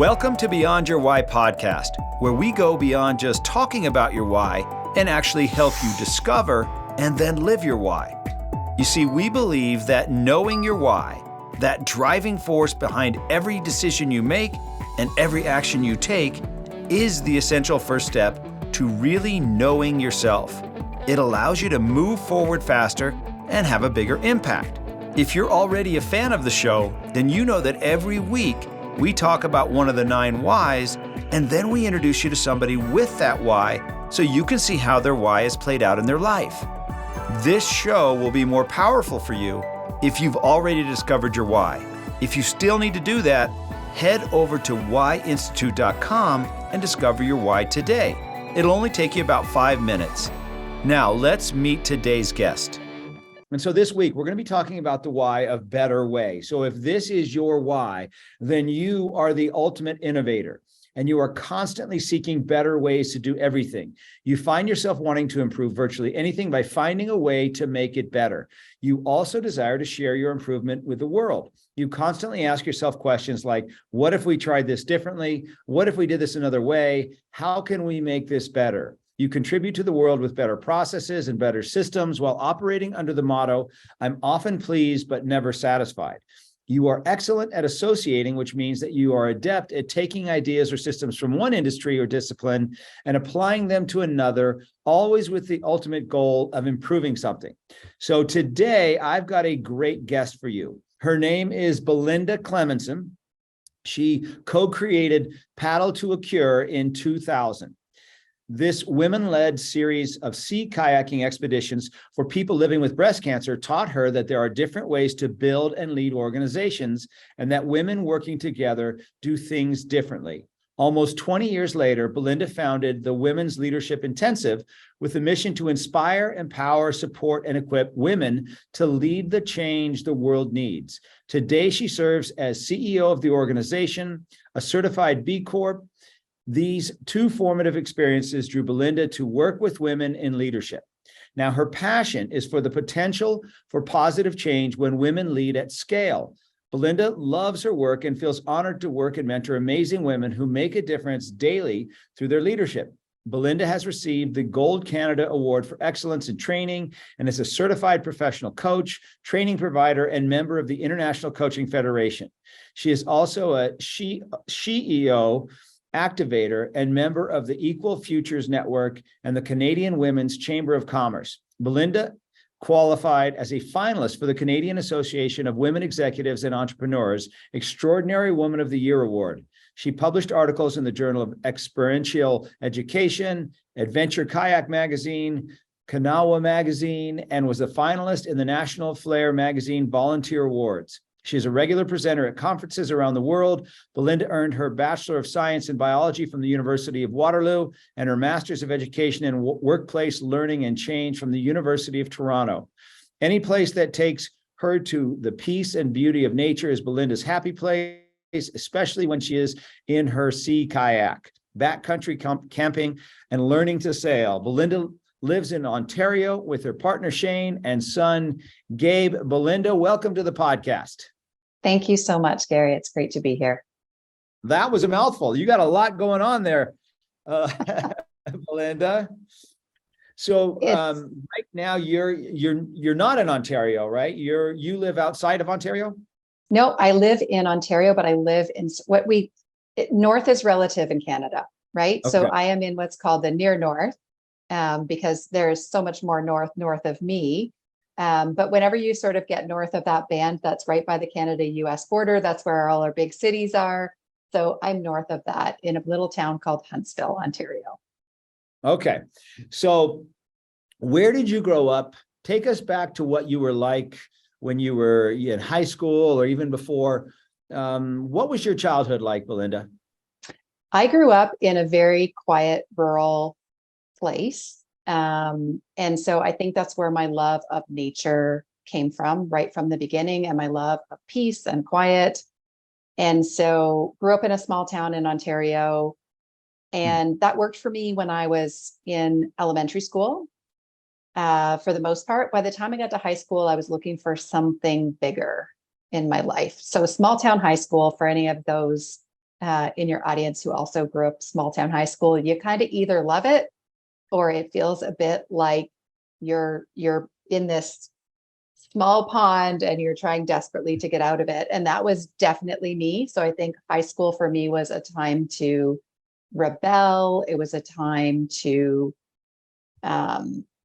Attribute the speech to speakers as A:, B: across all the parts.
A: Welcome to Beyond Your Why podcast, where we go beyond just talking about your why and actually help you discover and then live your why. You see, we believe that knowing your why, that driving force behind every decision you make and every action you take, is the essential first step to really knowing yourself. It allows you to move forward faster and have a bigger impact. If you're already a fan of the show, then you know that every week we talk about one of the 9 whys, and then we introduce you to somebody with that why so you can see how their why is played out in their life. This show will be more powerful for you if you've already discovered your why. If you still need to do that, head over to whyinstitute.com and discover your why today. It'll only take you about 5 minutes. Now, let's meet today's guest. And so this week, we're going to be talking about the why of better way. So if this is your why, then you are the ultimate innovator, and you are constantly seeking better ways to do everything. You find yourself wanting to improve virtually anything by finding a way to make it better. You also desire to share your improvement with the world. You constantly ask yourself questions like, what if we tried this differently? What if we did this another way? How can we make this better? You contribute to the world with better processes and better systems while operating under the motto, I'm often pleased but never satisfied. You are excellent at associating, which means that you are adept at taking ideas or systems from one industry or discipline and applying them to another, always with the ultimate goal of improving something. So today, I've got a great guest for you. Her name is Belinda Clemmensen. She co-created Paddle to a Cure in 2000. This women-led series of sea kayaking expeditions for people living with breast cancer taught her that there are different ways to build and lead organizations, and that women working together do things differently. Almost 20 years later, Belinda founded the Women's Leadership Intensive with the mission to inspire, empower, support, and equip women to lead the change the world needs. Today, she serves as CEO of the organization, a certified B Corp. These 2 formative experiences drew Belinda to work with women in leadership. Now, her passion is for the potential for positive change when women lead at scale. Belinda loves her work and feels honored to work and mentor amazing women who make a difference daily through their leadership. Belinda has received the Gold Canada Award for Excellence in Training and is a certified professional coach, training provider, and member of the International Coaching Federation. She is also a CEO, activator, and member of the Equal Futures Network and the Canadian Women's Chamber of Commerce. Belinda qualified as a finalist for the Canadian Association of Women Executives and Entrepreneurs Extraordinary Woman of the Year Award. She published articles in the Journal of Experiential Education, Adventure Kayak Magazine, Kanawha Magazine, and was a finalist in the National Flair Magazine Volunteer Awards. She is a regular presenter at conferences around the world. Belinda earned her Bachelor of Science in Biology from the University of Waterloo and her Master's of Education in Workplace Learning and Change from the University of Toronto. Any place that takes her to the peace and beauty of nature is Belinda's happy place, especially when she is in her sea kayak, backcountry camping, and learning to sail. Belinda lives in Ontario with her partner, Shane, and son, Gabe. Belinda, welcome to the podcast.
B: Thank you so much, Gary. It's great to be here.
A: That was a mouthful. You got a lot going on there, Belinda. So right now you're not in Ontario, right? You live outside of Ontario?
B: No, I live in Ontario, but I live in north is relative in Canada, right? Okay. So I am in what's called the near north. Because there's so much more north of me. But whenever you sort of get north of that band, that's right by the Canada-US border. That's where all our big cities are. So I'm north of that in a little town called Huntsville, Ontario. Okay.
A: So where did you grow up? Take us back to what you were like when you were in high school or even before. What was your childhood like, Belinda?
B: I grew up in a very quiet, rural place. And so I think that's where my love of nature came from, right from the beginning, and my love of peace and quiet. And so grew up in a small town in Ontario. And that worked for me when I was in elementary school. For the most part, by the time I got to high school, I was looking for something bigger in my life. So small town high school, for any of those in your audience who also grew up small town high school, you kind of either love it or it feels a bit like you're in this small pond and you're trying desperately to get out of it. And that was definitely me. So I think high school for me was a time to rebel. It was a time to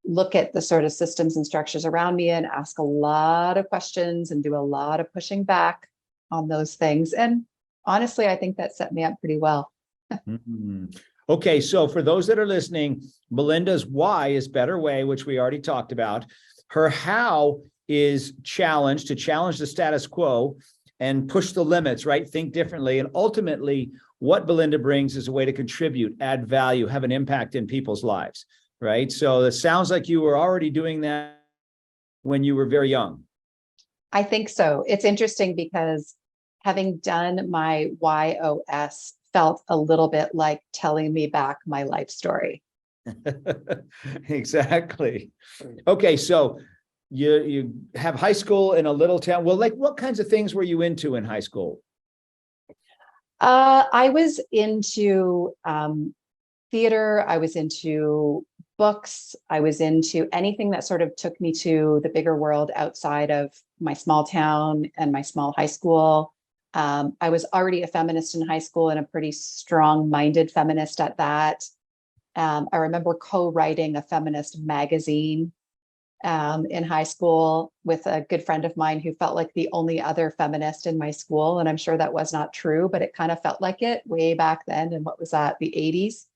B: look at the sort of systems and structures around me and ask a lot of questions and do a lot of pushing back on those things. And honestly, I think that set me up pretty well.
A: Mhm. Okay, so for those that are listening, Belinda's why is better way, which we already talked about. Her how is to challenge the status quo and push the limits, right? Think differently. And ultimately, what Belinda brings is a way to contribute, add value, have an impact in people's lives, right? So it sounds like you were already doing that when you were very young.
B: I think so. It's interesting because having done my YOS felt a little bit like telling me back my life story.
A: Exactly. Okay, so you have high school in a little town. Well, like what kinds of things were you into in high school?
B: I was into theater. I was into books. I was into anything that sort of took me to the bigger world outside of my small town and my small high school. I was already a feminist in high school and a pretty strong-minded feminist at that. I remember co-writing a feminist magazine in high school with a good friend of mine who felt like the only other feminist in my school. And I'm sure that was not true, but it kind of felt like it way back then. And what was that, the 80s?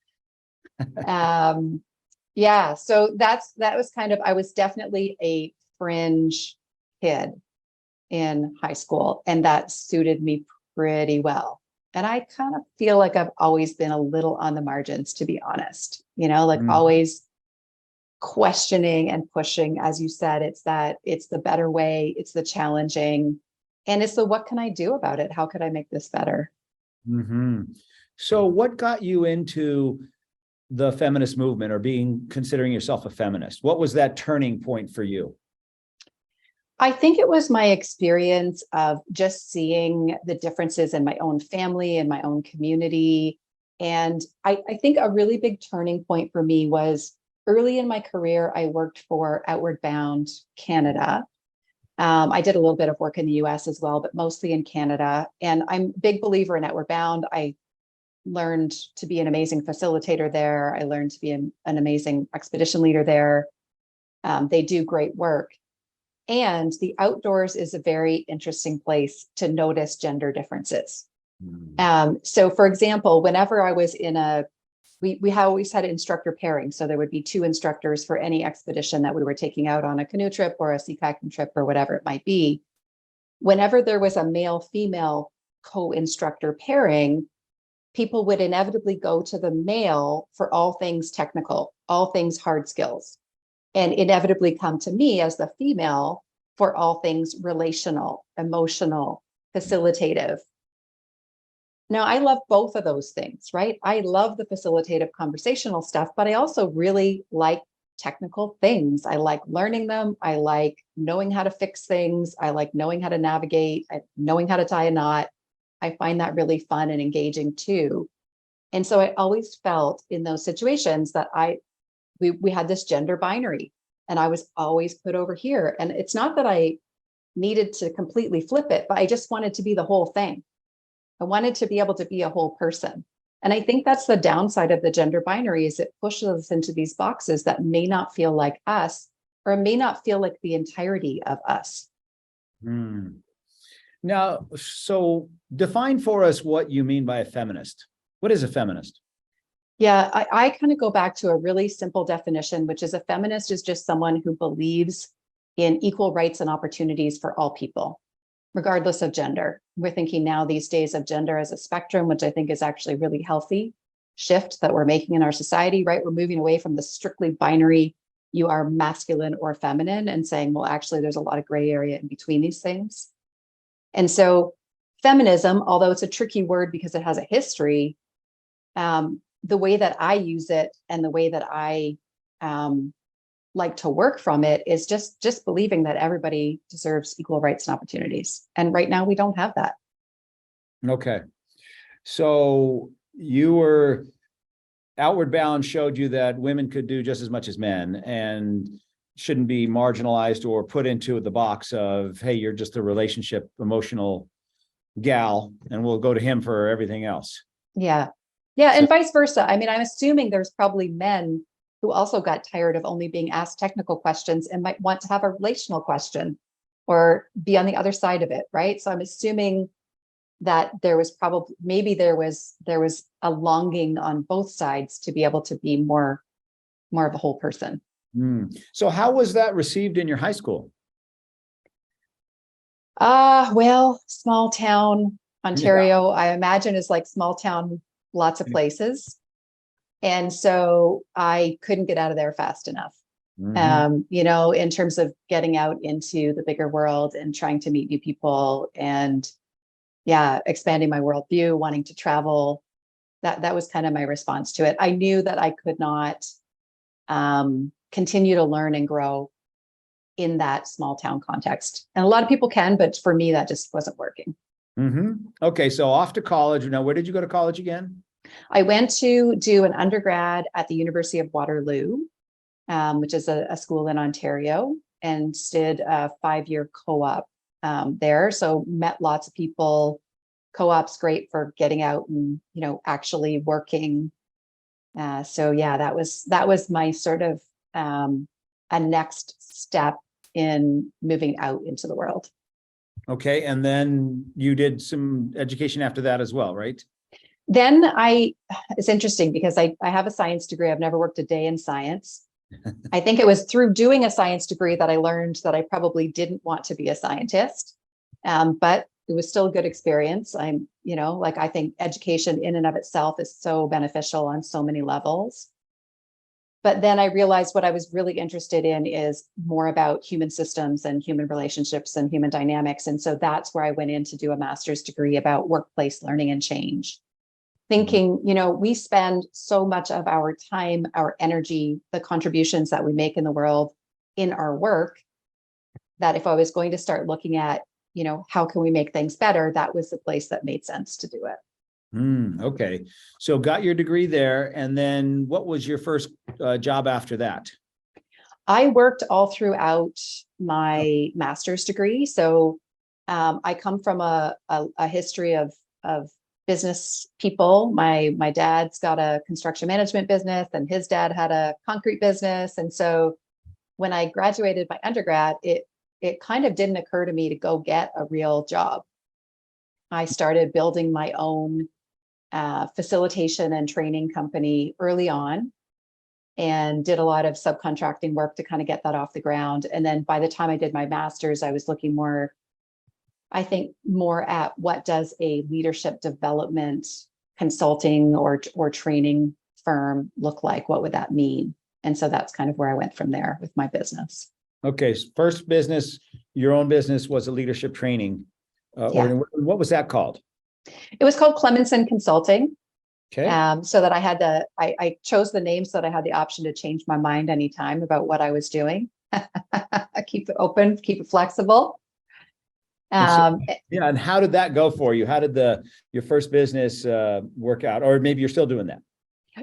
B: Yeah, so that was kind of, I was definitely a fringe kid in high school, and that suited me pretty well. And I kind of feel like I've always been a little on the margins, to be honest, like always questioning and pushing. As you said, it's the better way, it's the challenging, and it's the what can I do about it? How could I make this better?
A: Mm-hmm. So what got you into the feminist movement or considering yourself a feminist? What was that turning point for you?
B: I think it was my experience of just seeing the differences in my own family and my own community. And I think a really big turning point for me was early in my career, I worked for Outward Bound Canada. I did a little bit of work in the US as well, but mostly in Canada. And I'm a big believer in Outward Bound. I learned to be an amazing facilitator there. I learned to be an amazing expedition leader there. They do great work. And the outdoors is a very interesting place to notice gender differences. So for example, whenever I was in we always had instructor pairing. So there would be two instructors for any expedition that we were taking out on a canoe trip or a sea kayaking trip or whatever it might be. Whenever there was a male-female co-instructor pairing, people would inevitably go to the male for all things technical, all things hard skills, and inevitably come to me as the female for all things relational, emotional, facilitative. Now, I love both of those things, right? I love the facilitative conversational stuff, but I also really like technical things. I like learning them. I like knowing how to fix things. I like knowing how to navigate, knowing how to tie a knot. I find that really fun and engaging too. And so I always felt in those situations that we had this gender binary and I was always put over here. And it's not that I needed to completely flip it, but I just wanted to be the whole thing. I wanted to be able to be a whole person. And I think that's the downside of the gender binary is it pushes us into these boxes that may not feel like us or may not feel like the entirety of us.
A: Now, so define for us what you mean by a feminist. What is a feminist?
B: Yeah, I kind of go back to a really simple definition, which is a feminist is just someone who believes in equal rights and opportunities for all people, regardless of gender. We're thinking now these days of gender as a spectrum, which I think is actually really healthy shift that we're making in our society, right? We're moving away from the strictly binary, you are masculine or feminine, and saying, well, actually, there's a lot of gray area in between these things. And so feminism, although it's a tricky word because it has a history, the way that I use it and the way that I like to work from it is just believing that everybody deserves equal rights and opportunities. And right now we don't have that.
A: Okay. So you were outward bound showed you that women could do just as much as men and shouldn't be marginalized or put into the box of, hey, you're just a relationship emotional gal and we'll go to him for everything else.
B: Yeah. Yeah.
A: So,
B: And vice versa. I mean, I'm assuming there's probably men who also got tired of only being asked technical questions and might want to have a relational question or be on the other side of it. Right. So I'm assuming that there was probably, maybe there was a longing on both sides to be able to be more of a whole person.
A: so how was that received in your high school?
B: Well, small town
A: Yeah.
B: Ontario, I imagine is like small town, lots of places. And so I couldn't get out of there fast enough.
A: Mm-hmm.
B: In terms of getting out into the bigger world and trying to meet new people and yeah, expanding my worldview, wanting to travel. That was kind of my response to it. I knew that I could not continue to learn and grow in that small town context. And a lot of people can, but for me, that just wasn't working.
A: Mm-hmm. Okay, so off to college. Now, where did you go to college again?
B: I went to do an undergrad at the University of Waterloo, which is a school in Ontario, and did a 5-year co-op there. So met lots of people. Co-op's great for getting out and actually working. So yeah, that was my sort of a next step in moving out into the world.
A: Okay, and then you did some education after that as well, right?
B: Then it's interesting because I have a science degree. I've never worked a day in science. I think it was through doing a science degree that I learned that I probably didn't want to be a scientist. But it was still a good experience. I think education in and of itself is so beneficial on so many levels. But then I realized what I was really interested in is more about human systems and human relationships and human dynamics. And so that's where I went in to do a master's degree about workplace learning and change. Thinking, we spend so much of our time, our energy, the contributions that we make in the world in our work, that if I was going to start looking at, how can we make things better, that was the place that made sense to do it.
A: Okay, so got your degree there, and then what was your first job after that?
B: I worked all throughout my master's degree. So I come from a history of business people. My dad's got a construction management business, and his dad had a concrete business. And so when I graduated my undergrad, it kind of didn't occur to me to go get a real job. I started building my own facilitation and training company early on and did a lot of subcontracting work to kind of get that off the ground. And then by the time I did my master's, I was looking more at what does a leadership development consulting or training firm look like? What would that mean? And so that's kind of where I went from there with my business.
A: Okay, first business, your own business was a leadership training.
B: Yeah.
A: What was that called?
B: It was called Clemmensen Consulting.
A: Okay.
B: So that I chose the name so that I had the option to change my mind anytime about what I was doing. Keep it open, keep it flexible.
A: And how did that go for you? How did your first business work out? Or maybe you're still doing that?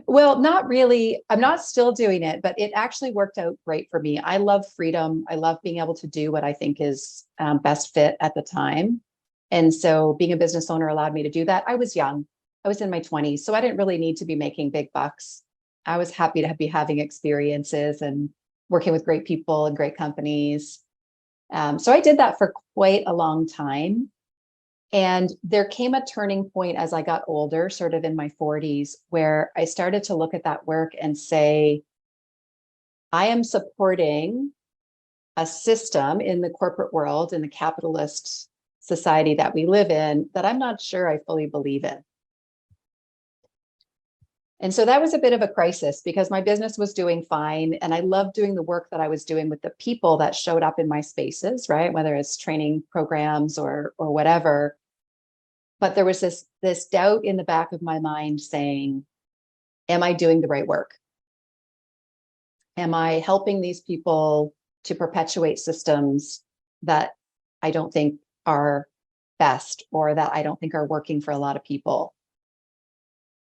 B: Well, not really. I'm not still doing it, but it actually worked out great for me. I love freedom. I love being able to do what I think is best fit at the time. And so being a business owner allowed me to do that. I was young. I was in my 20s, so I didn't really need to be making big bucks. I was happy to be having experiences and working with great people and great companies. So I did that for quite a long time. And there came a turning point as I got older, sort of in my 40s, where I started to look at that work and say, I am supporting a system in the corporate world, in the capitalist society that we live in, that I'm not sure I fully believe in. And so that was a bit of a crisis because my business was doing fine. And I loved doing the work that I was doing with the people that showed up in my spaces, right? Whether it's training programs or whatever. But there was this doubt in the back of my mind saying, am I doing the right work? Am I helping these people to perpetuate systems that I don't think are best or that I don't think are working for a lot of people?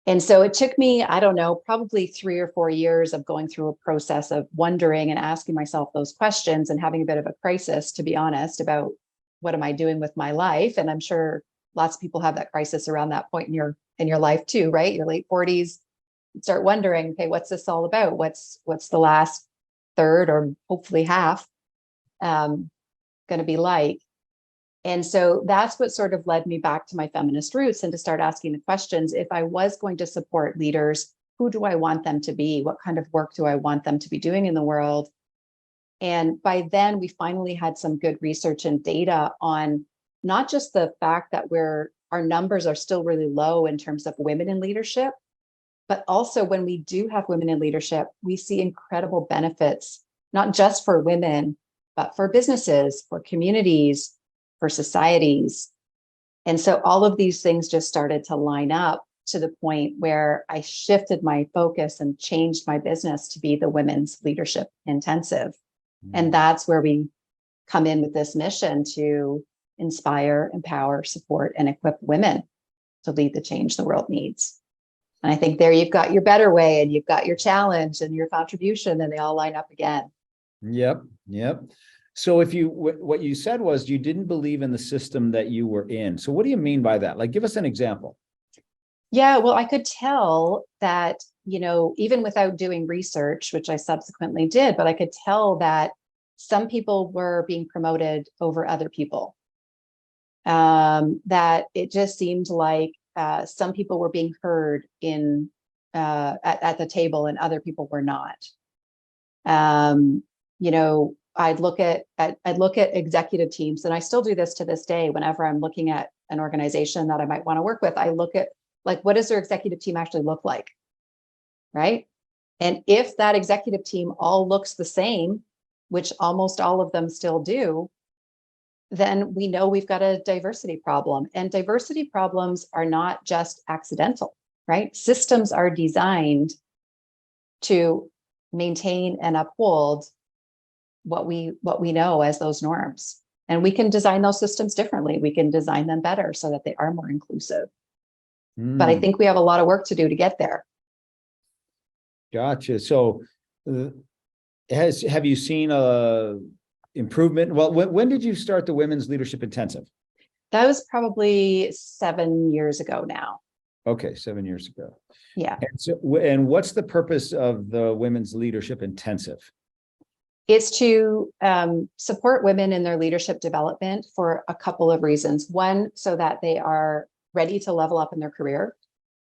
B: And so it took me, I don't know, probably 3 or 4 years of going through a process of wondering and asking myself those questions and having a bit of a crisis, to be honest, about what am I doing with my life? And I'm sure lots of people have that crisis around that point in your life too, right? Your late 40s, you start wondering, okay, what's this all about? What's the last third or hopefully half going to be like? And so that's what sort of led me back to my feminist roots and to start asking the questions. If I was going to support leaders, who do I want them to be? What kind of work do I want them to be doing in the world? And by then, we finally had some good research and data on not just the fact that our numbers are still really low in terms of women in leadership, but also when we do have women in leadership, we see incredible benefits, not just for women, but for businesses, for communities, for societies. And so all of these things just started to line up to the point where I shifted my focus and changed my business to be the women's leadership intensive. And that's where we come in with this mission to inspire, empower, support, and equip women to lead the change the world needs. And I think there you've got your better way, and you've got your challenge and your contribution, and they all line up again.
A: Yep. So what you said was you didn't believe in the system that you were in. So what do you mean by that? Like, give us an example.
B: Yeah, well, I could tell that, even without doing research, which I subsequently did, but I could tell that some people were being promoted over other people. That it just seemed like some people were being heard at the table and other people were not. I'd look at executive teams, and I still do this to this day. Whenever I'm looking at an organization that I might want to work with, I look at, like, what does their executive team actually look like, right? And if that executive team all looks the same, which almost all of them still do, then we know we've got a diversity problem. And diversity problems are not just accidental, right? Systems are designed to maintain and uphold what we know as those norms. And we can design those systems differently. We can design them better so that they are more inclusive. But I think we have a lot of work to do to get there.
A: Gotcha. So have you seen a improvement? Well, when did you start the Women's Leadership Intensive?
B: That was probably 7 years ago now.
A: Okay, 7 years ago.
B: Yeah.
A: And what's the purpose of the Women's Leadership Intensive?
B: It's to support women in their leadership development for a couple of reasons. One, so that they are ready to level up in their career,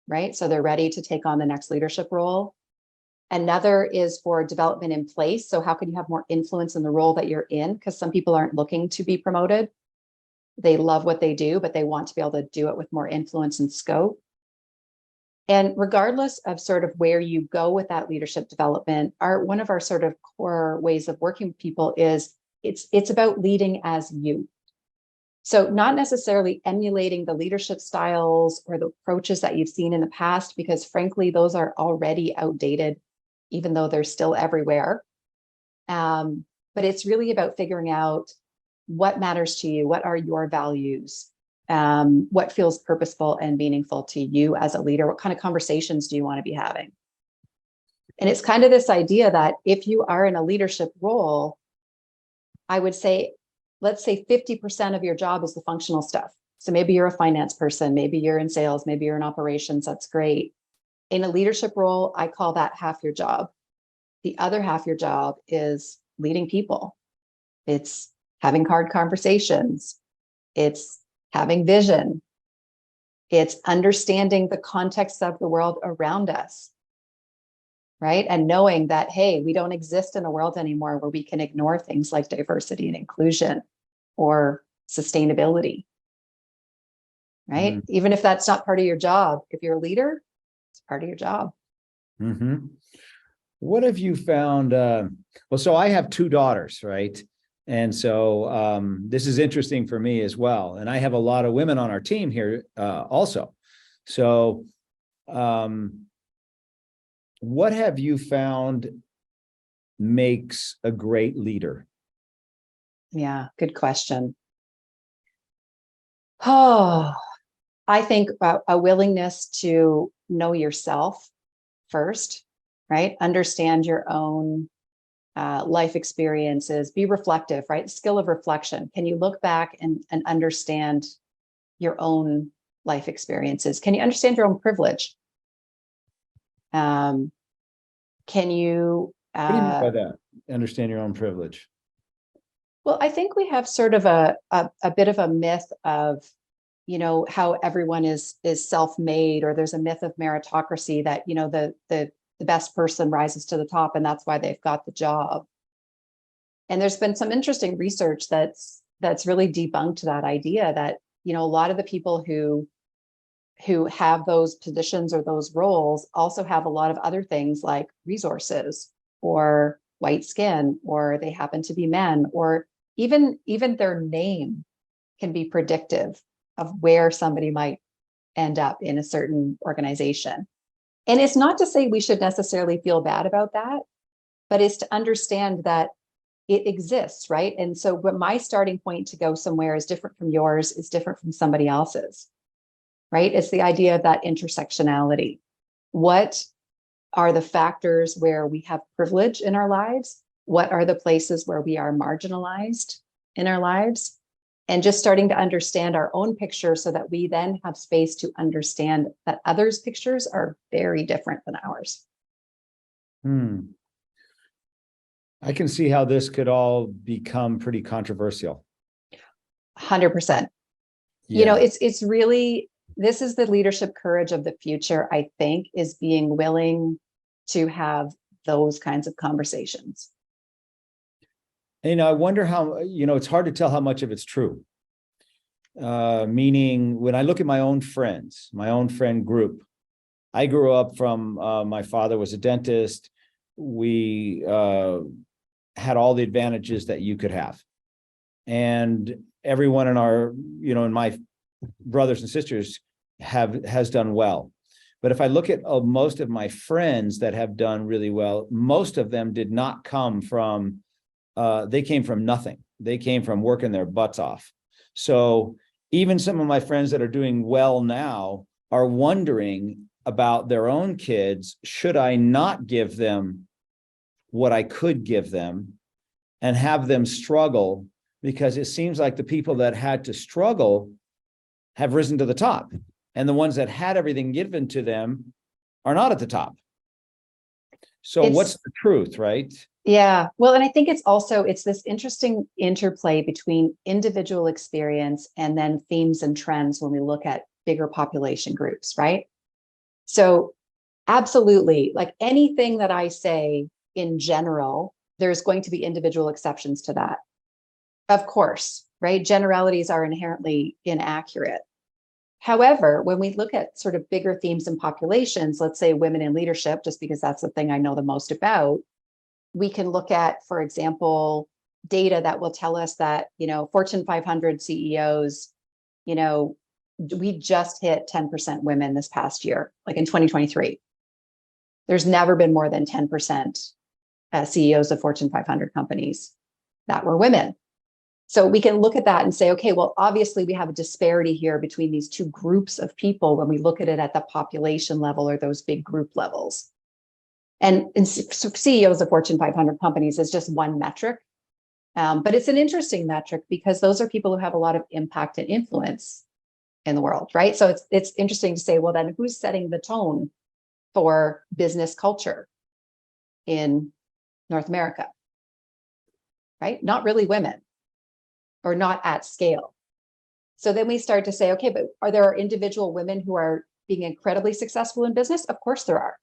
B: right? So they're ready to take on the next leadership role. Another is for development in place. So how can you have more influence in the role that you're in? Because some people aren't looking to be promoted. They love what they do, but they want to be able to do it with more influence and scope. And regardless of sort of where you go with that leadership development, one of our sort of core ways of working with people is it's about leading as you. So not necessarily emulating the leadership styles or the approaches that you've seen in the past, because frankly, those are already outdated, even though they're still everywhere. But it's really about figuring out what matters to you, what are your values, what feels purposeful and meaningful to you as a leader, what kind of conversations do you want to be having? And it's kind of this idea that if you are in a leadership role, I would say, let's say 50% of your job is the functional stuff. So maybe you're a finance person, maybe you're in sales, maybe you're in operations, that's great. In a leadership role, I call that half your job. The other half your job is leading people. It's having hard conversations. It's having vision. It's understanding the context of the world around us, right? And knowing that, hey, we don't exist in a world anymore where we can ignore things like diversity and inclusion or sustainability, right? Mm-hmm. Even if that's not part of your job, if you're a leader, it's part of your job.
A: Mm-hmm. What have you found? So I have 2 daughters, right? And so this is interesting for me as well. And I have a lot of women on our team here also. So what have you found makes a great leader?
B: Yeah, good question. Oh, I think about a willingness to know yourself first, right? Understand your own life experiences, be reflective, right? The skill of reflection. Can you look back and understand your own life experiences? Can you understand your own privilege? Can you?
A: What do you mean by that? Understand your own privilege.
B: Well, I think we have sort of a bit of a myth of, you know, how everyone is self-made, or there's a myth of meritocracy that, you know, the best person rises to the top and that's why they've got the job. And there's been some interesting research that's really debunked that idea that, you know, a lot of the people who have those positions or those roles also have a lot of other things like resources or white skin, or they happen to be men, or even their name can be predictive of where somebody might end up in a certain organization. And it's not to say we should necessarily feel bad about that, but it's to understand that it exists, right? And so when my starting point to go somewhere is different from yours, is different from somebody else's, right? It's the idea of that intersectionality. What are the factors where we have privilege in our lives? What are the places where we are marginalized in our lives? And just starting to understand our own picture so that we then have space to understand that others' pictures are very different than ours.
A: I can see how this could all become pretty controversial.
B: 100%.
A: Yeah.
B: You know, it's really, this is the leadership courage of the future, I think, is being willing to have those kinds of conversations.
A: And I wonder how, you know, it's hard to tell how much of it's true. Meaning when I look at my own friends, my own friend group, I grew up from, my father was a dentist. We had all the advantages that you could have. And everyone in our, you know, in my brothers and sisters has done well. But if I look at most of my friends that have done really well, most of them did not come from, they came from nothing. They came from working their butts off. So even some of my friends that are doing well now are wondering about their own kids. Should I not give them what I could give them and have them struggle? Because it seems like the people that had to struggle have risen to the top, and the ones that had everything given to them are not at the top. So what's the truth, right?
B: Yeah. Well, and I think it's this interesting interplay between individual experience and then themes and trends when we look at bigger population groups, right? So absolutely, like anything that I say in general, there's going to be individual exceptions to that. Of course, right? Generalities are inherently inaccurate. However, when we look at sort of bigger themes and populations, let's say women in leadership, just because that's the thing I know the most about, we can look at, for example, data that will tell us that, you know, Fortune 500 CEOs, you know, we just hit 10% women this past year, like in 2023. There's never been more than 10% CEOs of Fortune 500 companies that were women. So we can look at that and say, okay, well, obviously we have a disparity here between these two groups of people when we look at it at the population level or those big group levels. And CEOs of Fortune 500 companies is just one metric. But it's an interesting metric because those are people who have a lot of impact and influence in the world, right? So it's interesting to say, well, then who's setting the tone for business culture in North America, right? Not really women, or not at scale. So then we start to say, okay, but are there individual women who are being incredibly successful in business? Of course there are.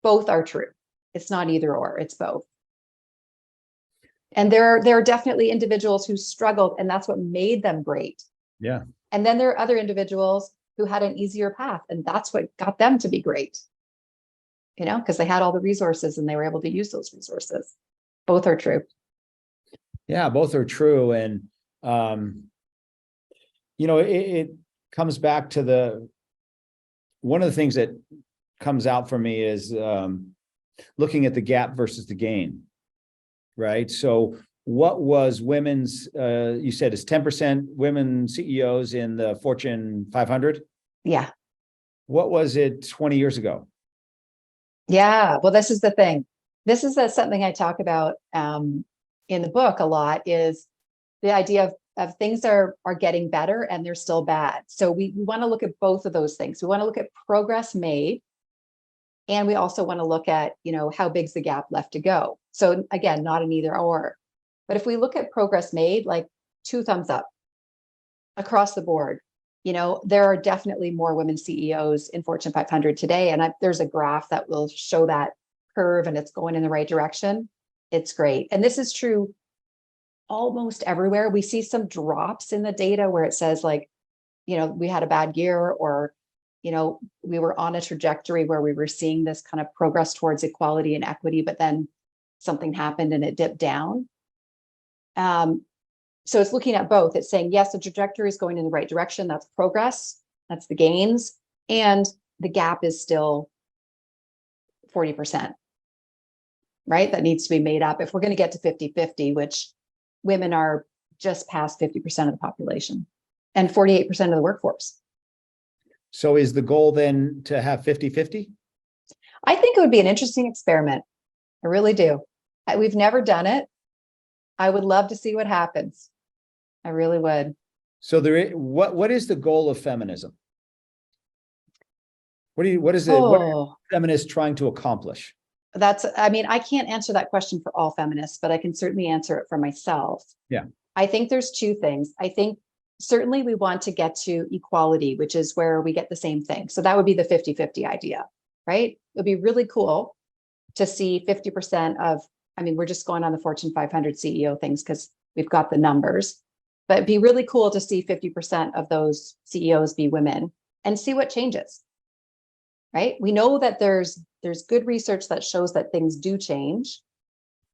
B: Both are true. It's not either or, it's both. And there are definitely individuals who struggled, and that's what made them great.
A: Yeah.
B: And then there are other individuals who had an easier path, and that's what got them to be great. You know, because they had all the resources and they were able to use those resources. Both are true.
A: Yeah, both are true. And, you know, it comes back to one of the things that comes out for me is looking at the gap versus the gain, right? So what was women's, you said it's 10% women CEOs in the Fortune 500?
B: Yeah.
A: What was it 20 years ago?
B: Yeah, well, this is the thing. This is something I talk about in the book a lot, is the idea of things are getting better and they're still bad. So we want to look at both of those things. We want to look at progress made, and we also want to look at, how big's the gap left to go. So again, not an either or. But if we look at progress made, like 2 thumbs up across the board. There are definitely more women CEOs in Fortune 500 today. And there's a graph that will show that curve, and it's going in the right direction. It's great. And this is true almost everywhere. We see some drops in the data where it says like, we had a bad year, or, we were on a trajectory where we were seeing this kind of progress towards equality and equity, but then something happened and it dipped down. So it's looking at both. It's saying, yes, the trajectory is going in the right direction. That's progress. That's the gains. And the gap is still 40%, right? That needs to be made up if we're going to get to 50-50, which women are just past 50% of the population and 48% of the workforce.
A: So is the goal then to have 50-50?
B: I think it would be an interesting experiment. I really do. We've never done it. I would love to see what happens. I really would.
A: So what is the goal of feminism? What is feminists trying to accomplish?
B: I can't answer that question for all feminists, but I can certainly answer it for myself.
A: Yeah.
B: I think there's 2 things. I think certainly we want to get to equality, which is where we get the same thing. So that would be the 50-50 idea, right? It would be really cool to see 50% of, we're just going on the Fortune 500 CEO things because we've got the numbers, but it'd be really cool to see 50% of those CEOs be women and see what changes, right? We know that there's good research that shows that things do change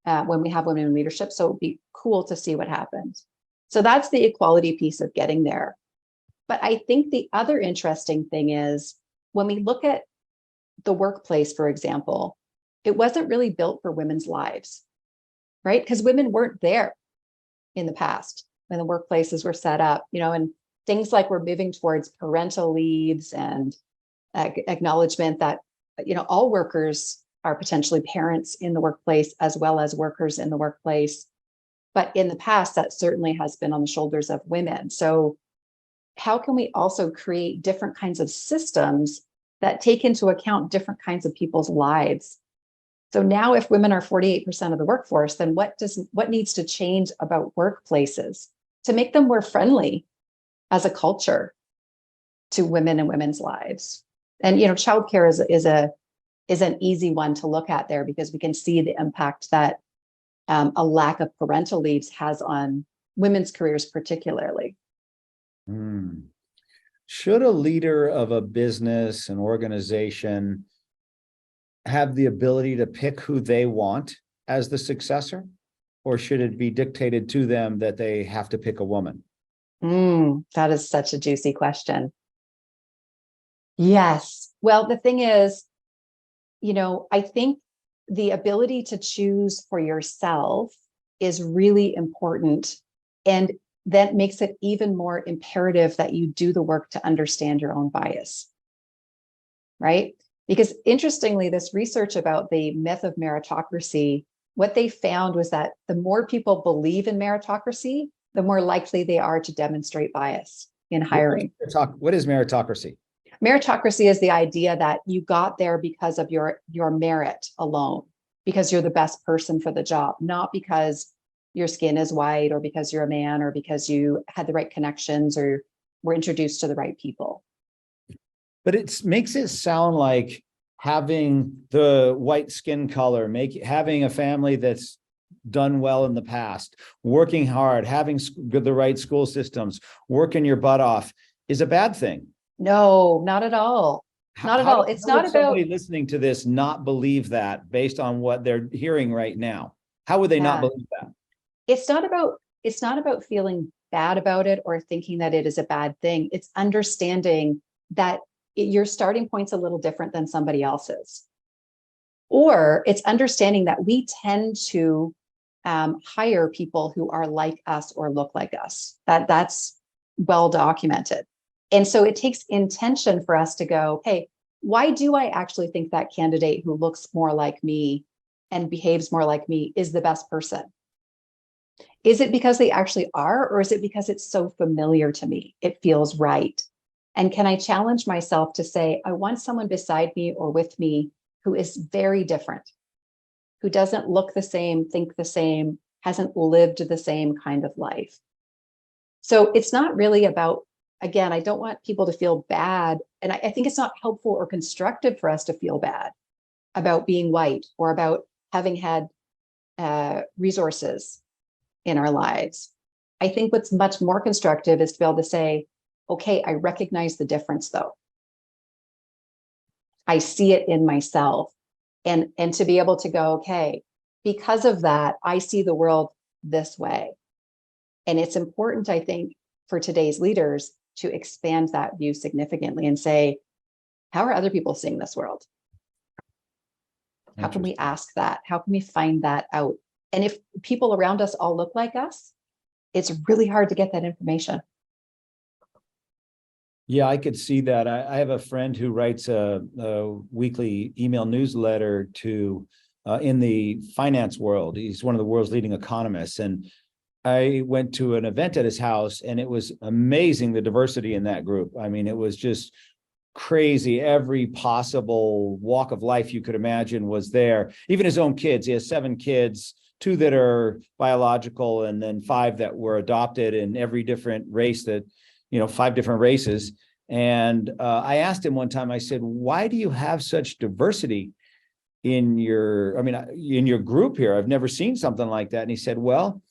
B: when we have women in leadership. So it'd be cool to see what happens. So that's the equality piece of getting there. But I think the other interesting thing is when we look at the workplace, for example, it wasn't really built for women's lives, right? Because women weren't there in the past when the workplaces were set up, and things like we're moving towards parental leaves and acknowledgement that, all workers are potentially parents in the workplace as well as workers in the workplace. But in the past, that certainly has been on the shoulders of women. So how can we also create different kinds of systems that take into account different kinds of people's lives? So now if women are 48% of the workforce, then what needs to change about workplaces to make them more friendly as a culture to women and women's lives? And, childcare is an easy one to look at there because we can see the impact that a lack of parental leaves has on women's careers particularly.
A: Should a leader of a business, an organization, have the ability to pick who they want as the successor? Or should it be dictated to them that they have to pick a woman?
B: That is such a juicy question. Yes. Well, the thing is, I think the ability to choose for yourself is really important. And that makes it even more imperative that you do the work to understand your own bias, right? Because interestingly, this research about the myth of meritocracy, what they found was that the more people believe in meritocracy, the more likely they are to demonstrate bias in hiring.
A: What is meritocracy?
B: Meritocracy is the idea that you got there because of your merit alone, because you're the best person for the job, not because your skin is white or because you're a man or because you had the right connections or were introduced to the right people.
A: But it makes it sound like having the white skin color, having a family that's done well in the past, working hard, having the right school systems, working your butt off is a bad thing.
B: No, not at all. Not at all. It's not about
A: somebody listening to this not believe that based on what they're hearing right now. How would they not believe that?
B: It's not about feeling bad about it or thinking that it is a bad thing. It's understanding that your starting point's a little different than somebody else's. Or it's understanding that we tend to hire people who are like us or look like us. That's well documented. And so it takes intention for us to go, hey, why do I actually think that candidate who looks more like me and behaves more like me is the best person? Is it because they actually are, or is it because it's so familiar to me? It feels right. And can I challenge myself to say, I want someone beside me or with me who is very different, who doesn't look the same, think the same, hasn't lived the same kind of life. So it's not really about, again, I don't want people to feel bad. And I think it's not helpful or constructive for us to feel bad about being white or about having had resources in our lives. I think what's much more constructive is to be able to say, okay, I recognize the difference though. I see it in myself. And to be able to go, okay, because of that, I see the world this way. And it's important, I think, for today's leaders to expand that view significantly and say, how are other people seeing this world? How can we ask that? How can we find that out? And if people around us all look like us, it's really hard to get that information.
A: Yeah, I could see that. I have a friend who writes a weekly email newsletter to in the finance world. He's one of the world's leading economists. And I went to an event at his house, and it was amazing, the diversity in that group. I mean, it was just crazy. Every possible walk of life you could imagine was there. Even his own kids. He has 7 kids, 2 that are biological, and then 5 that were adopted in every different race that, 5 different races. And I asked him one time, I said, why do you have such diversity in your group here? I've never seen something like that. And he said, well,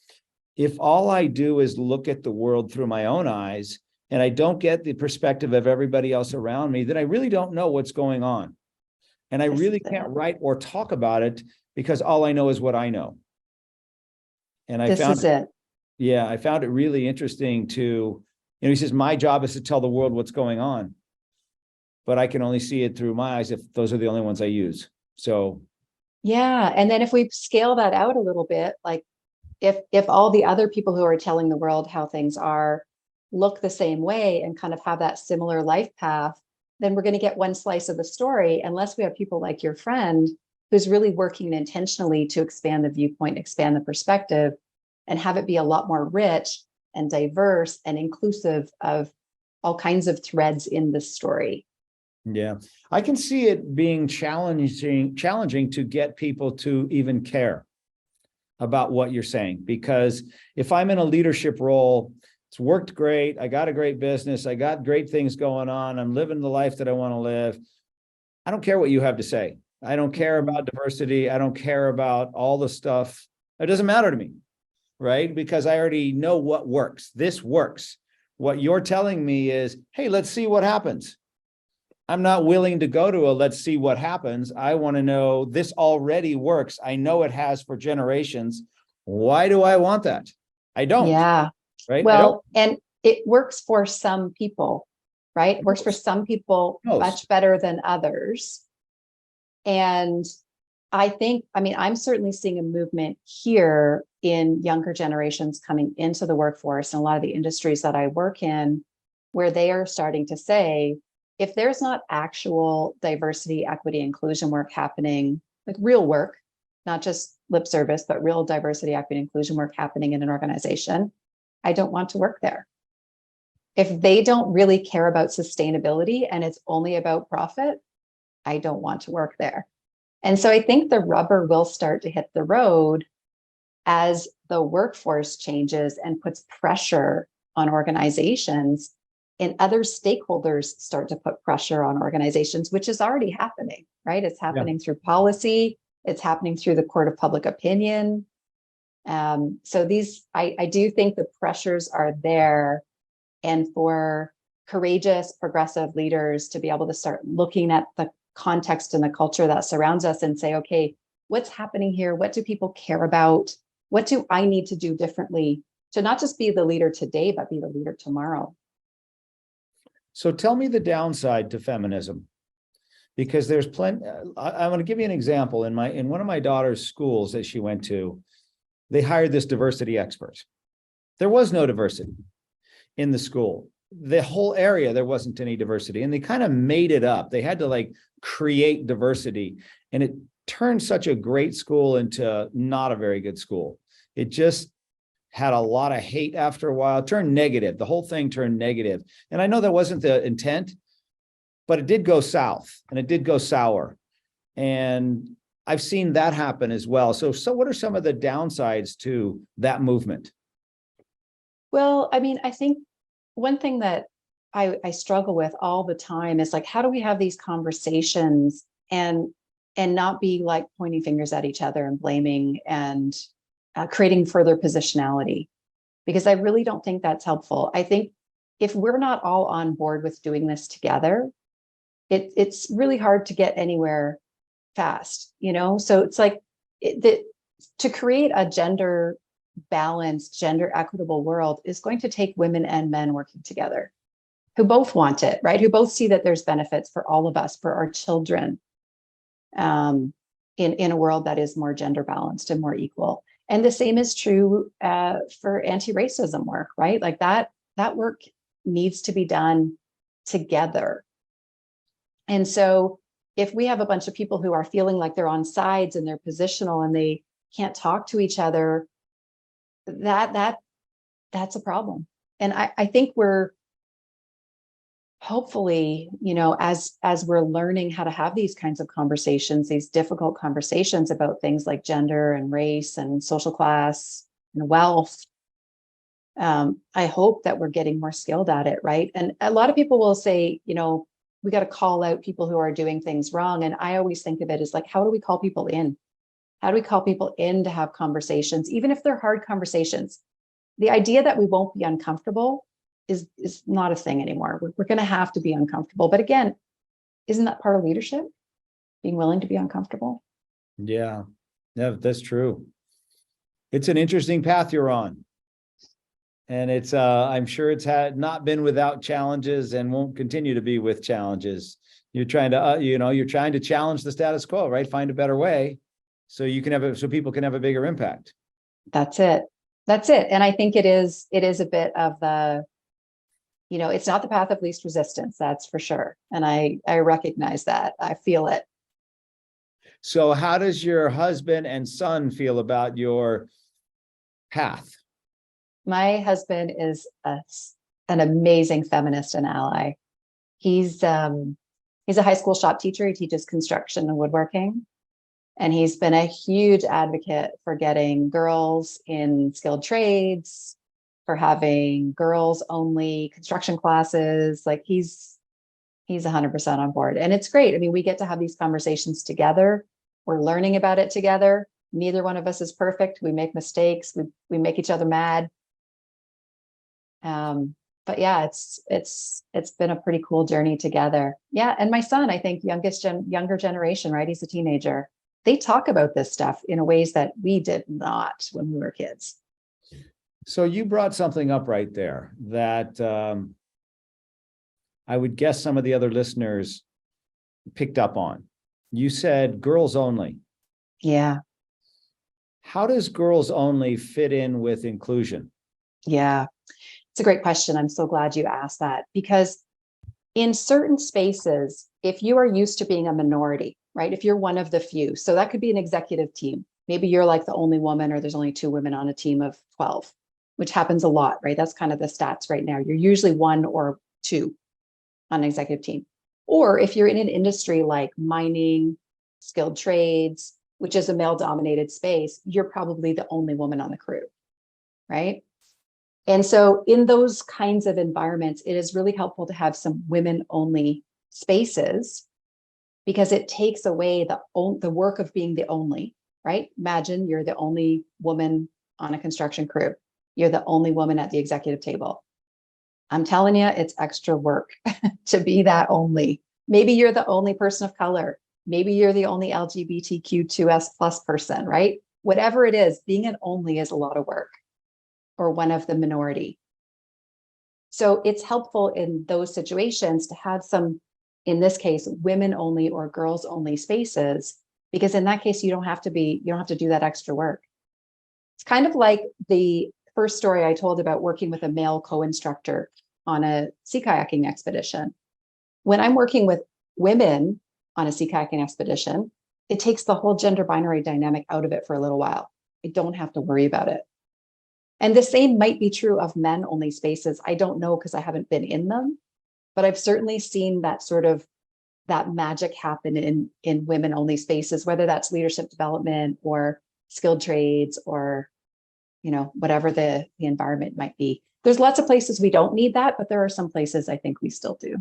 A: if all I do is look at the world through my own eyes and I don't get the perspective of everybody else around me, then I really don't know what's going on. And I really can't write or talk about it because all I know is what I know. And I found it really interesting to, he says, my job is to tell the world what's going on, but I can only see it through my eyes if those are the only ones I use. So.
B: Yeah. And then if we scale that out a little bit, like if all the other people who are telling the world how things are look the same way and kind of have that similar life path, then we're going to get one slice of the story, unless we have people like your friend who's really working intentionally to expand the viewpoint, expand the perspective, and have it be a lot more rich and diverse and inclusive of all kinds of threads in this story.
A: Yeah, I can see it being challenging to get people to even care about what you're saying, because if I'm in a leadership role, it's worked great, I got a great business, I got great things going on, I'm living the life that I want to live, I don't care what you have to say. I don't care about diversity. I don't care about all the stuff. It doesn't matter to me, right? Because I already know what works. This works. What you're telling me is, hey, let's see what happens. I'm not willing to go to a let's see what happens. I want to know this already works. I know it has for generations. Why do I want that? I don't.
B: Yeah.
A: Right.
B: Well, and it works for some people, right? It works for some people much better than others. And I'm certainly seeing a movement here in younger generations coming into the workforce and a lot of the industries that I work in, where they are starting to say, if there's not actual diversity, equity, inclusion work happening, like real work, not just lip service, but real diversity, equity, inclusion work happening in an organization, I don't want to work there. If they don't really care about sustainability and it's only about profit, I don't want to work there. And so I think the rubber will start to hit the road as the workforce changes and puts pressure on organizations, and other stakeholders start to put pressure on organizations, which is already happening, right? It's happening through policy. It's happening through the court of public opinion. So I do think the pressures are there, and for courageous, progressive leaders to be able to start looking at the context and the culture that surrounds us and say, okay, what's happening here? What do people care about? What do I need to do differently to not just be the leader today, but be the leader tomorrow?
A: So tell me the downside to feminism, because there's plenty. I'm going to give you an example. In one of my daughter's schools that she went to, they hired this diversity expert. There was no diversity in the school. the whole area, there wasn't any diversity, and they kind of made it up. They had to like create diversity, and it turned such a great school into not a very good school. It just had a lot of hate after a while. It turned negative. The whole thing turned negative. And I know that wasn't the intent, but it did go south and it did go sour. And I've seen that happen as well. So what are some of the downsides to that movement?
B: Well, I mean, I think one thing that I struggle with all the time is like, how do we have these conversations and not be like pointing fingers at each other and blaming and creating further positionality? Because I really don't think that's helpful. I think if we're not all on board with doing this together, it's really hard to get anywhere fast, you know? So it's like to create a gender balanced, gender equitable world is going to take women and men working together who both want it, right? Who both see that there's benefits for all of us, for our children, in a world that is more gender balanced and more equal. And the same is true for anti-racism work, right? Like that work needs to be done together. And so if we have a bunch of people who are feeling like they're on sides and they're positional and they can't talk to each other, that's a problem. And I think we're hopefully, you know, as we're learning how to have these kinds of conversations, these difficult conversations about things like gender and race and social class and wealth, I hope that we're getting more skilled at it, right? And a lot of people will say, you know, we got to call out people who are doing things wrong. And I always think of it as like, how do we call people in? How do we call people in to have conversations, even if they're hard conversations? The idea that we won't be uncomfortable is not a thing anymore. We're going to have to be uncomfortable. But again, isn't that part of leadership? Being willing to be uncomfortable?
A: Yeah, that's true. It's an interesting path you're on. And it's I'm sure it's not been without challenges and won't continue to be with challenges. You're trying to, you're trying to challenge the status quo, right? Find a better way so you can so people can have a bigger impact.
B: That's it. And I think it is a bit of the, you know, it's not the path of least resistance, that's for sure. And I recognize that. I feel it.
A: So how does your husband and son feel about your path?
B: My husband is an amazing feminist and ally. He's a high school shop teacher. He teaches construction and woodworking. And he's been a huge advocate for getting girls in skilled trades, for having girls only construction classes. Like he's 100% on board. And it's great. I mean, we get to have these conversations together. We're learning about it together. Neither one of us is perfect. We make mistakes. We make each other mad. But yeah, it's been a pretty cool journey together. Yeah. And my son, I think younger generation, right? He's a teenager. They talk about this stuff in ways that we did not when we were kids.
A: So you brought something up right there that I would guess some of the other listeners picked up on. You said girls only.
B: Yeah.
A: How does girls only fit in with inclusion?
B: Yeah. It's a great question. I'm so glad you asked that, because in certain spaces, if you are used to being a minority, right? If you're one of the few, so that could be an executive team. Maybe you're like the only woman, or there's only 2 women on a team of 12, which happens a lot, right? That's kind of the stats right now. You're usually 1 or 2 on an executive team. Or if you're in an industry like mining, skilled trades, which is a male-dominated space, you're probably the only woman on the crew, right? And so in those kinds of environments, it is really helpful to have some women-only spaces, because it takes away the work of being the only, right? Imagine you're the only woman on a construction crew. You're the only woman at the executive table. I'm telling you, it's extra work to be that only. Maybe you're the only person of color. Maybe you're the only LGBTQ2S+ person, right? Whatever it is, being an only is a lot of work, or one of the minority. So it's helpful in those situations to have some, in this case, women only or girls only spaces, because in that case, you don't have to do that extra work. It's kind of like the first story I told about working with a male co-instructor on a sea kayaking expedition. When I'm working with women on a sea kayaking expedition, it takes the whole gender binary dynamic out of it for a little while. I don't have to worry about it. And the same might be true of men only spaces. I don't know because I haven't been in them, but I've certainly seen that sort of that magic happen in women only spaces, whether that's leadership development or skilled trades or, whatever the environment might be. There's lots of places we don't need that, but there are some places I think we still do.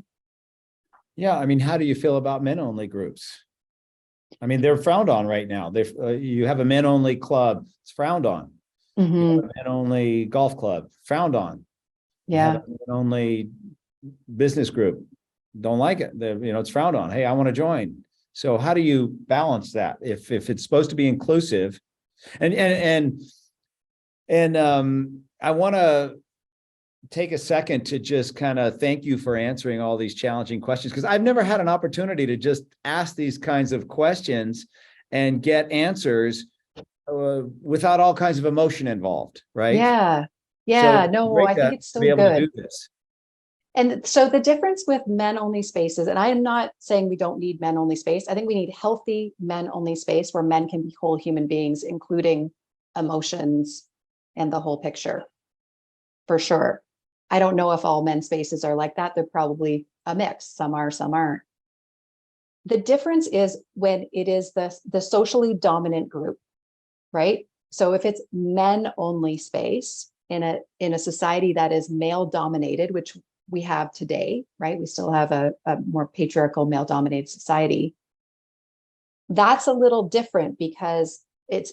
C: Yeah. I mean, how do you feel about men only groups? I mean, they're frowned on right now. You have a men only club, it's frowned on.
B: Mm-hmm.
C: You have a men only golf club, frowned on.
B: Yeah.
C: You have a men only business group, don't like it. It's frowned on. Hey, I want to join. So how do you balance that if it's supposed to be inclusive? And I want to take a second to just kind of thank you for answering all these challenging questions, because I've never had an opportunity to just ask these kinds of questions and get answers without all kinds of emotion involved, right?
B: Yeah. No, I think it's so
C: to be able
B: good.
C: to do this.
B: And so the difference with men only spaces, and I am not saying we don't need men only space. I think we need healthy men only space where men can be whole human beings, including emotions and the whole picture, for sure. I don't know if all men's spaces are like that. They're probably a mix. Some are, some aren't. The difference is when it is the socially dominant group, right? So if it's men only space in a society that is male dominated, which we have today, right? We still have a more patriarchal male dominated society. That's a little different because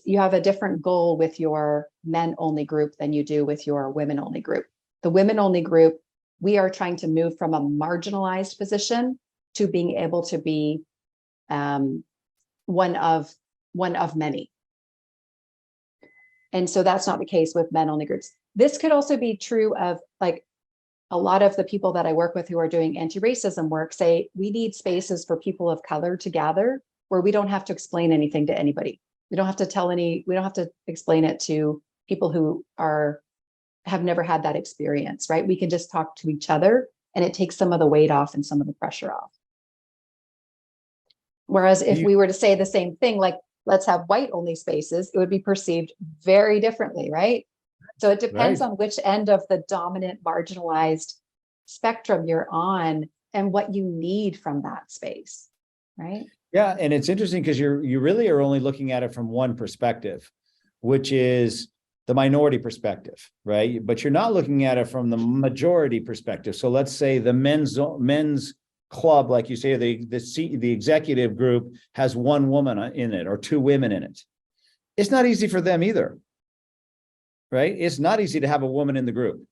B: you have a different goal with your men only group than you do with your women only group. The women only group, we are trying to move from a marginalized position to being able to be one of many. And so that's not the case with men only groups. This could also be true of like a lot of the people that I work with who are doing anti-racism work say we need spaces for people of color to gather where we don't have to explain anything to anybody. We don't have to explain it to people who have never had that experience, right? We can just talk to each other and it takes some of the weight off and some of the pressure off. Whereas if we were to say the same thing, like let's have white only spaces, it would be perceived very differently, right? So it depends on which end of the dominant marginalized spectrum you're on and what you need from that space, right?
C: Yeah, and it's interesting because you really are only looking at it from one perspective, which is the minority perspective, right? But you're not looking at it from the majority perspective. So let's say the men's club, like you say, the executive group has one woman in it or two women in it. It's not easy for them either, right? It's not easy to have a woman in the group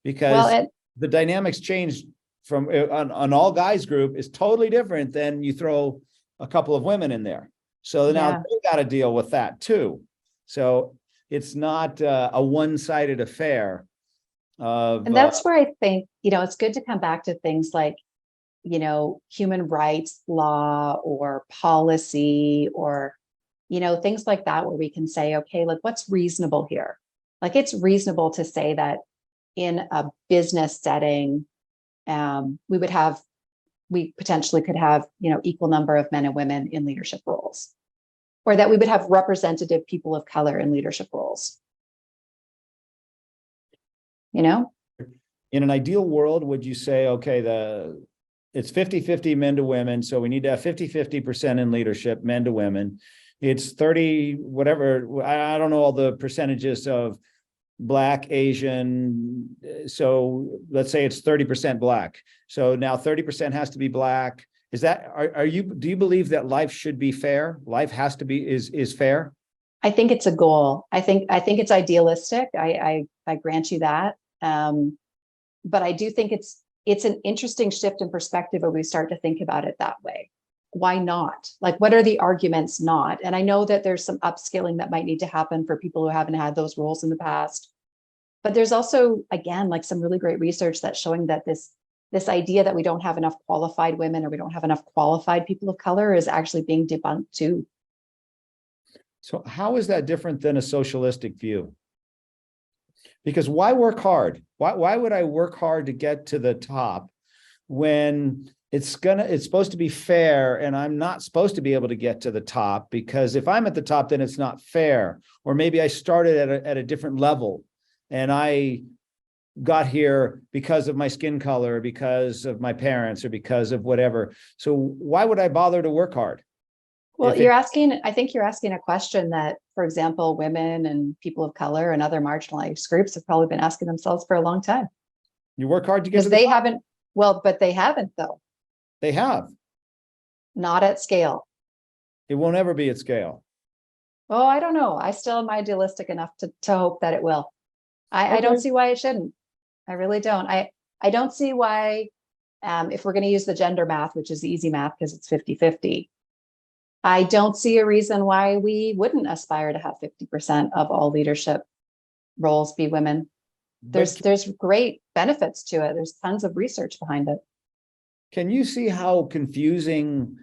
C: because the dynamics change from an all guys group is totally different than you throw a couple of women in there. So now they got to deal with that too. So it's not a one-sided affair. And
B: that's where I think, it's good to come back to things like, human rights law or policy or, things like that, where we can say, okay, like what's reasonable here? Like it's reasonable to say that in a business setting, we potentially could have, equal number of men and women in leadership roles, or that we would have representative people of color in leadership roles. In
C: an ideal world, would you say, okay, it's 50-50 men to women. So we need to have 50-50% in leadership, men to women. It's 30, whatever. I don't know all the percentages of Black, Asian. So let's say it's 30% Black. So now 30% has to be Black. Is that, do you believe that life should be fair? Life has to be, is fair?
B: I think it's a goal. I think it's idealistic. I grant you that. But I do think it's an interesting shift in perspective when we start to think about it that way. Why not? Like, what are the arguments not? And I know that there's some upskilling that might need to happen for people who haven't had those roles in the past. But there's also, again, like some really great research that's showing that this idea that we don't have enough qualified women or we don't have enough qualified people of color is actually being debunked too.
C: So how is that different than a socialistic view? Because why work hard? Why would I work hard to get to the top when it's supposed to be fair and I'm not supposed to be able to get to the top? Because if I'm at the top, then it's not fair. Or maybe I started at a different level and I got here because of my skin color, because of my parents, or because of whatever. So why would I bother to work hard?
B: Well, I think you're asking a question that, for example, women and people of color and other marginalized groups have probably been asking themselves for a long time.
C: You work hard to get to
B: Because
C: the
B: they
C: top.
B: haven't, well, but they haven't though,
C: They have.
B: not at scale.
C: It won't ever be at scale.
B: Oh, I don't know. I still am idealistic enough to hope that it will. I
C: Okay.
B: don't see why it shouldn't. I really don't. I don't see why, if we're going to use the gender math, which is easy math because it's 50-50, I don't see a reason why we wouldn't aspire to have 50% of all leadership roles be women. There's great benefits to it. There's tons of research behind it.
C: Can you see how confusing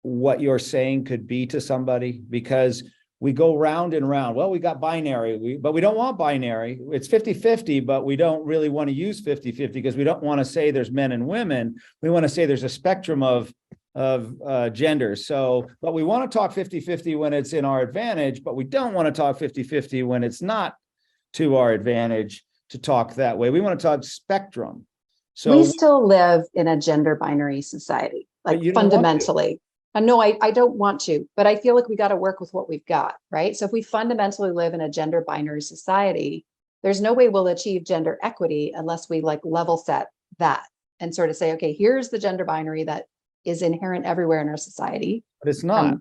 C: what you're saying could be to somebody? Because we go round and round. Well, we got binary, but we don't want binary. It's 50-50, but we don't really want to use 50-50 because we don't want to say there's men and women. We want to say there's a spectrum of genders. So, but we want to talk 50-50 when it's in our advantage, but we don't want to talk 50-50 when it's not to our advantage to talk that way. We want to talk spectrum. So
B: we still live in a gender binary society, like fundamentally. No, I don't want to, but I feel like we got to work with what we've got, right? So if we fundamentally live in a gender binary society, there's no way we'll achieve gender equity unless we like level set that and sort of say, okay, here's the gender binary that is inherent everywhere in our society.
C: But it's not.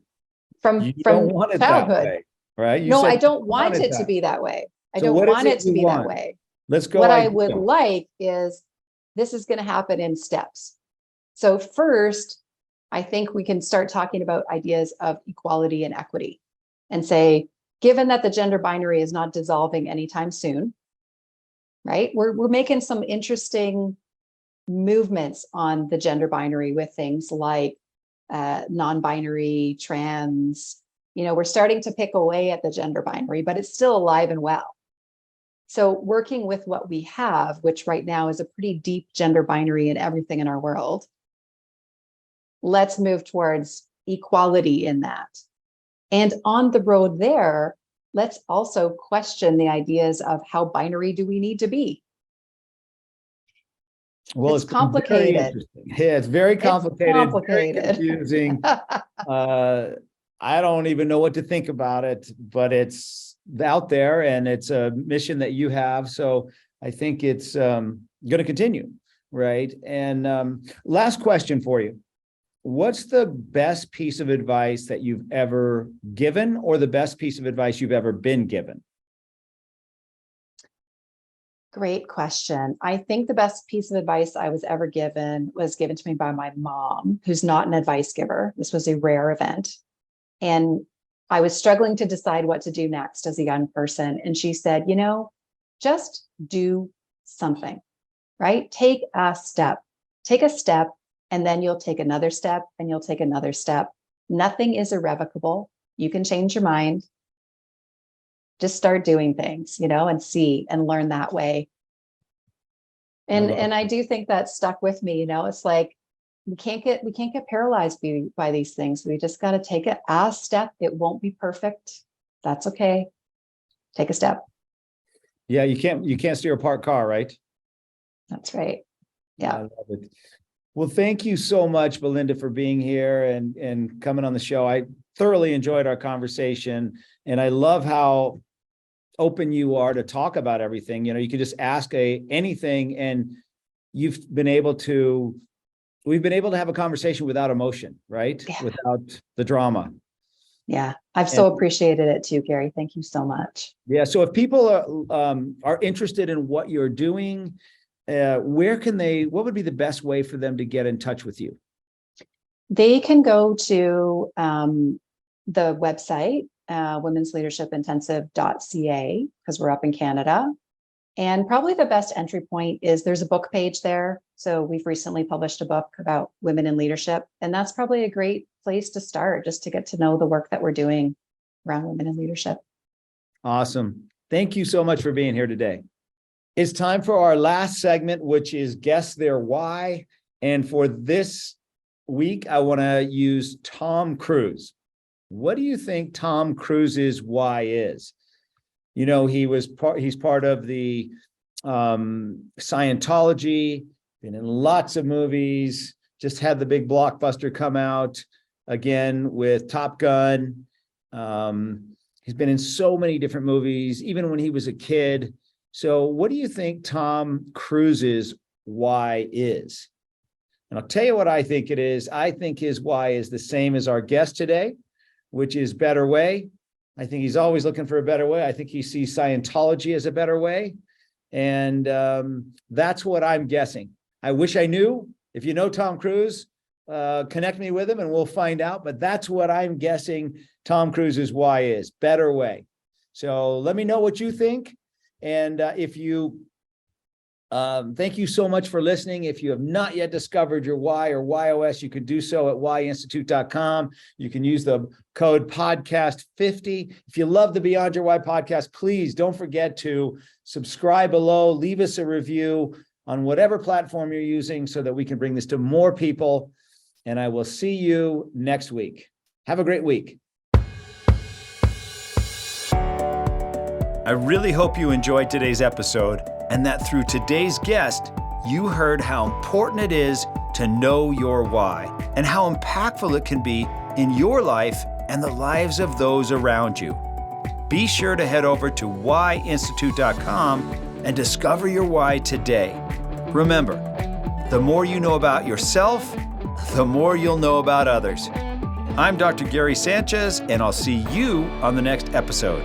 B: From childhood,
C: that way, right?
B: No, I don't want it to be that way. I don't want it to be that way.
C: Let's go.
B: What I would like is this is going to happen in steps. So first, I think we can start talking about ideas of equality and equity and say, given that the gender binary is not dissolving anytime soon, right? We're making some interesting movements on the gender binary with things like non-binary, trans, we're starting to pick away at the gender binary, but it's still alive and well. So working with what we have, which right now is a pretty deep gender binary in everything in our world, let's move towards equality in that. And on the road there, let's also question the ideas of how binary do we need to be?
C: Well,
B: it's complicated.
C: Yeah, it's very complicated,
B: it's complicated.
C: very confusing. I don't even know what to think about it, but it's out there and it's a mission that you have. So I think it's going to continue, right? And last question for you. What's the best piece of advice that you've ever given or the best piece of advice you've ever been given?
B: Great question. I think the best piece of advice I was ever given was given to me by my mom, who's not an advice giver. This was a rare event. And I was struggling to decide what to do next as a young person. And she said, just do something, right? Take a step, and then you'll take another step and you'll take another step. Nothing is irrevocable. You can change your mind. Just start doing things, and see and learn that way. And I do think that stuck with me, it's like, we can't get paralyzed by these things. We just got to take it a step. It won't be perfect. That's okay. Take a step.
C: Yeah. You can't steer a parked car, right?
B: That's right. Yeah.
C: I love it. Well, thank you so much, Belinda, for being here and coming on the show. I thoroughly enjoyed our conversation, and I love how open you are to talk about everything. You can just ask anything, and we've been able to have a conversation without emotion, right? Yeah. Without the drama.
B: Yeah. I've so appreciated it too, Gary. Thank you so much.
C: Yeah. So if people are interested in what you're doing, what would be the best way for them to get in touch with you?
B: They can go to the website, womensleadershipintensive.ca, because we're up in Canada. And probably the best entry point is there's a book page there. So we've recently published a book about women in leadership. And that's probably a great place to start, just to get to know the work that we're doing around women in leadership.
C: Awesome. Thank you so much for being here today. It's time for our last segment, which is Guess Their Why. And for this week, I want to use Tom Cruise. What do you think Tom Cruise's why is? You know, he's part of the Scientology, been in lots of movies, just had the big blockbuster come out again with Top Gun. He's been in so many different movies, even when he was a kid. So what do you think Tom Cruise's why is? And I'll tell you what I think it is. I think his why is the same as our guest today, which is better way. I think he's always looking for a better way. I think he sees Scientology as a better way. And that's what I'm guessing. I wish I knew. If you know Tom Cruise, connect me with him and we'll find out. But that's what I'm guessing Tom Cruise's why is. Better way. So let me know what you think. And if you, thank you so much for listening. If you have not yet discovered your why or YOS, you can do so at whyinstitute.com. You can use the code podcast50. If you love the Beyond Your Why podcast, please don't forget to subscribe below, leave us a review on whatever platform you're using so that we can bring this to more people. And I will see you next week. Have a great week.
A: I really hope you enjoyed today's episode and that through today's guest, you heard how important it is to know your why and how impactful it can be in your life and the lives of those around you. Be sure to head over to whyinstitute.com and discover your why today. Remember, the more you know about yourself, the more you'll know about others. I'm Dr. Gary Sanchez, and I'll see you on the next episode.